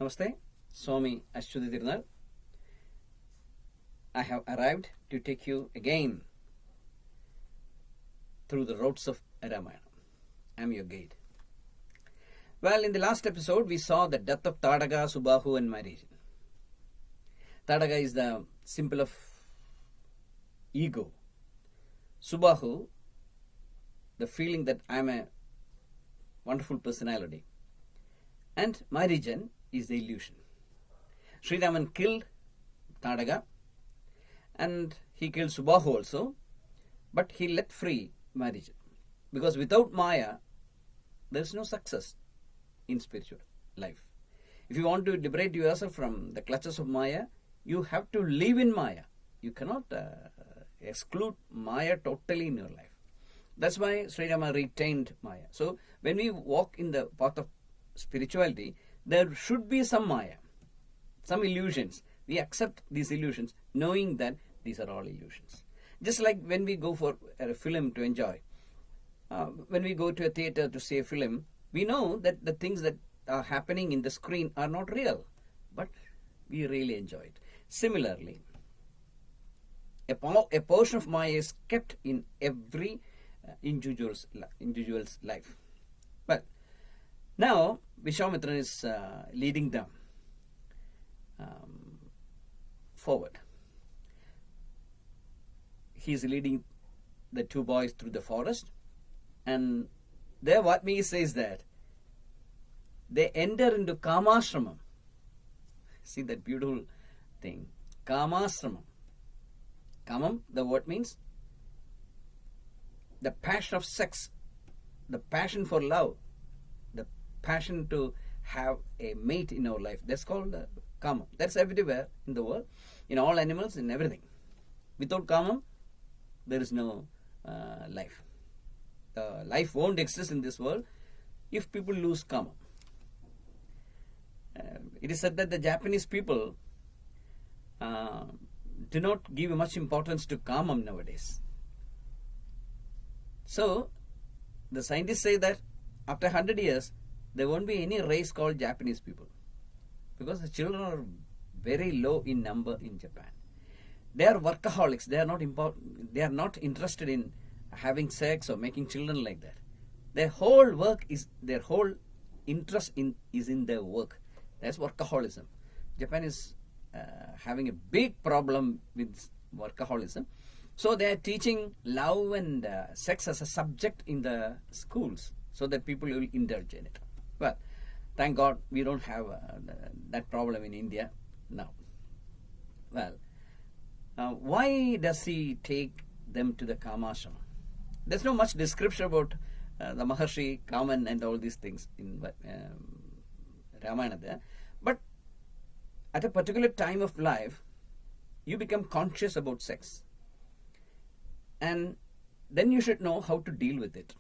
Namaste, Swami Ashwati Tirunal. I have arrived to take you again through the roads of Ramayana. I am your guide. Well, in the last episode, we saw the death of Tadaka, Subahu, and Marijan. Tadaka is the symbol of ego. Subahu, the feeling that I am a wonderful personality. And Marijan is the illusion. Sri Raman killed Tadaka and he killed Subahu also, but he let free Marijan. Because without Maya, there is no success in spiritual life. If you want to liberate yourself from the clutches of Maya, you have to live in Maya. You cannot exclude Maya totally in your life. That's why Sri Rama retained Maya. So when we walk in the path of spirituality, there should be some Maya, some illusions. We accept these illusions knowing that these are all illusions. Just like when we go for a film to enjoy. When we go to a theater to see a film, we know that the things that are happening in the screen are not real, but we really enjoy it. Similarly, a portion of Maya is kept in every individual's life. But now Vishwamitra is leading them forward. He is leading the two boys through the forest, and there Vatmiki says that they enter into Kamashramam. See that beautiful thing, Kamashramam. Kamam, the word means the passion of sex, the passion for love, the passion to have a mate in our life. That's called Kamam. That's everywhere in the world, in all animals, in everything. Without Kamam, there is no life. Life won't exist in this world if people lose Kamam. It is said that the Japanese people do not give much importance to Kamam nowadays. So, the scientists say that after 100 years, there won't be any race called Japanese people, because the children are very low in number in Japan. They are workaholics. They are not important. They are not interested in having sex or making children like that. Their whole interest is in their work. That's workaholism. Japan is having a big problem with workaholism. So they are teaching love and sex as a subject in the schools so that people will indulge in it. Well, thank God we don't have that problem in India now. Well, why does he take them to the Kamashram? There's no much description about the Maharshi, Kaman and all these things in Ramayana there. But at a particular time of life, you become conscious about sex. And then you should know how to deal with it.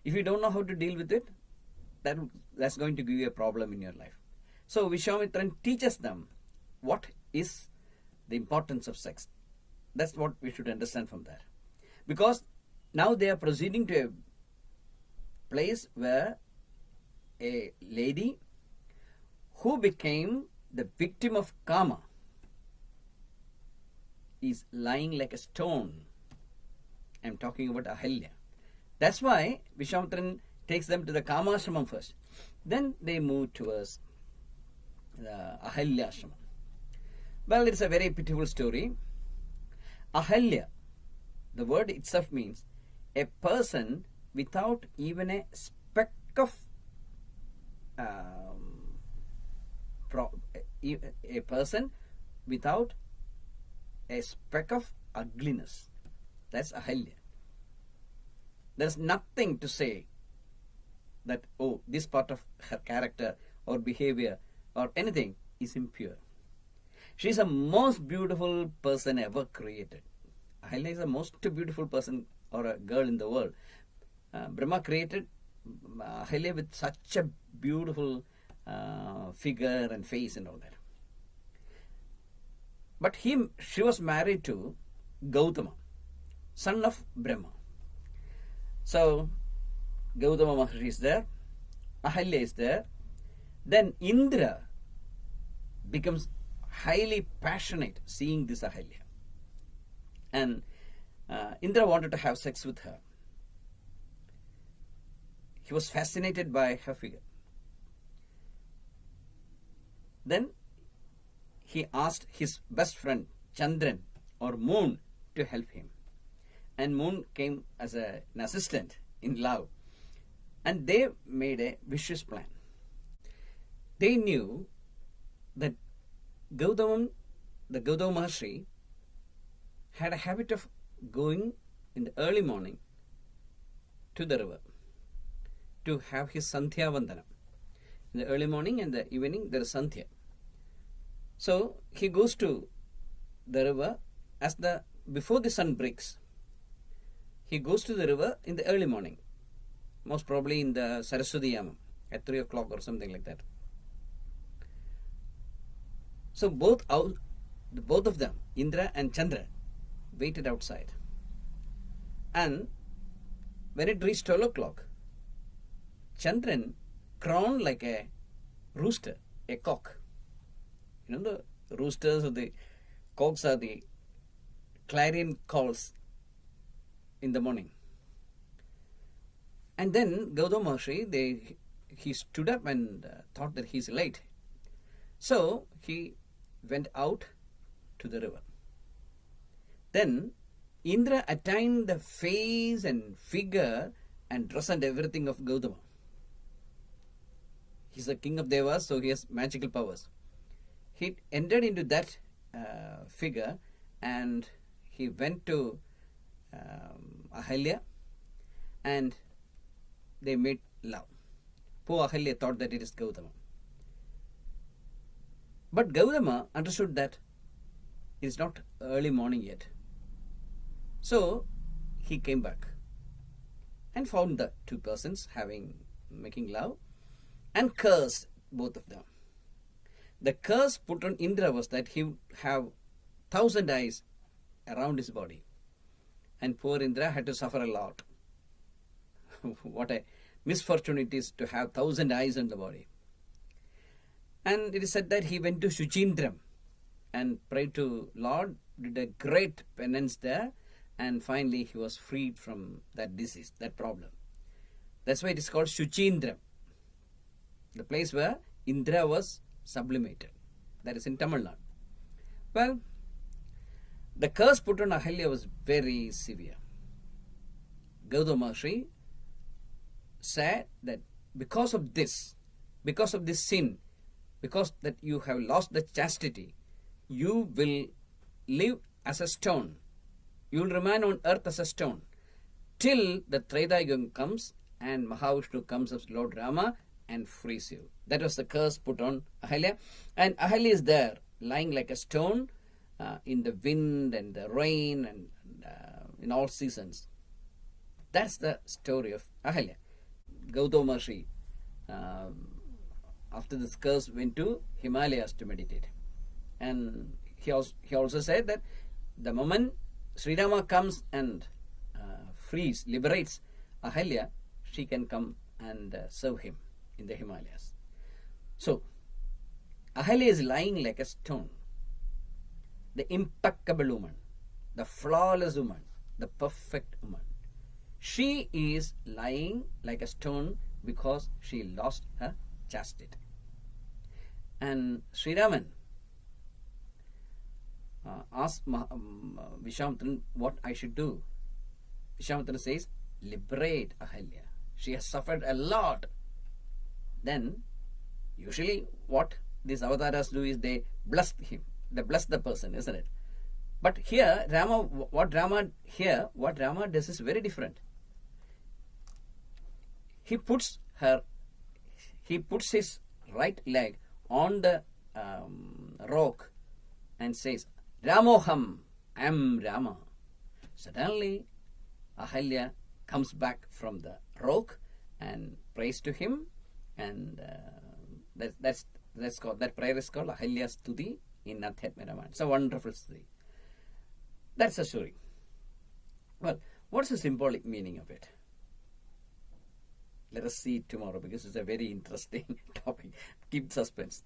If you don't know how to deal with it, that's going to give you a problem in your life. So Vishwamitra teaches them what is the importance of sex. That's what we should understand from that. Because now they are proceeding to a place where a lady who became the victim of Kama is lying like a stone. I'm talking about Ahalya. That's why Vishwamitra takes them to the Kamashramam first. Then they move towards the Ahalya Ashramam. Well, it's a very pitiful story. Ahalya, the word itself means a person without even a speck of a person without a speck of ugliness. That's Ahalya. There's nothing to say that, oh, this part of her character or behavior or anything is impure. She's the most beautiful person ever created. Ahalya is the most beautiful person or a girl in the world. Brahma created Ahalya with such a beautiful figure and face and all that. But she was married to Gautama, son of Brahma. So Gautama Maharshi is there, Ahalya is there. Then Indra becomes highly passionate seeing this Ahalya. And Indra wanted to have sex with her. He was fascinated by her figure. Then he asked his best friend Chandran or Moon to help him. And Moon came as an assistant in love. And they made a vicious plan. They knew that Gautama Maharshi had a habit of going in the early morning to the river to have his Sandhya Vandana. In the early morning and the evening there is Sandhya. So he goes to the river before the sun breaks. He goes to the river in the early morning, most probably in the Saraswati Yamam at 3 o'clock or something like that. So both of them, Indra and Chandra, waited outside. And when it reached 12 o'clock, Chandran crowned like a rooster, a cock. You know, the roosters or the cocks are the clarion calls in the morning. And then Gautama Maharshi, he stood up and thought that he's late. So he went out to the river. Then Indra attained the face and figure and dress and everything of Gautama. He's the king of Devas, so he has magical powers. He entered into that figure and he went to Ahalya and they made love. Poor Ahalya thought that it is Gautama. But Gautama understood that it is not early morning yet. So he came back and found the two persons making love and cursed both of them. The curse put on Indra was that he would have 1,000 eyes around his body. And poor Indra had to suffer a lot. What a misfortune it is to have 1,000 eyes on the body. And it is said that he went to Suchindram and prayed to Lord, did a great penance there, and finally he was freed from that disease, that problem. That's why it is called Suchindram, the place where Indra was sublimated. That is in Tamil Nadu. Well, the curse put on Ahalya was very severe. Gautama Maharshi said that because of this sin, because that you have lost the chastity, you will live as a stone. You will remain on earth as a stone till the Treta Yuga comes and Mahavishnu comes as Lord Rama and frees you. That was the curse put on Ahalya. And Ahalya is there, lying like a stone in the wind and the rain and in all seasons. That's the story of Ahalya. Gautama Maharshi, after this curse, went to Himalayas to meditate. And he also said that the moment Sri Rama comes and liberates Ahalya, she can come and serve him in the Himalayas. So, Ahalya is lying like a stone. The impeccable woman, the flawless woman, the perfect woman. She is lying like a stone because she lost her chastity. And Sri Raman asked Vishwamitran what I should do. Vishwamitran says, liberate Ahalya. She has suffered a lot. Then, usually what these avatars do is they bless him. They bless the person, isn't it? But here, what Rama does is very different. He puts his right leg on the rock and says, Ramoham, I am Rama. Suddenly, Ahalya comes back from the rock and prays to him, and that prayer is called Ahalya Stuti in Adhyatma Ramayana. It's a wonderful study. That's the story. Well, what's the symbolic meaning of it? Let us see it tomorrow because it's a very interesting topic. Keep suspense.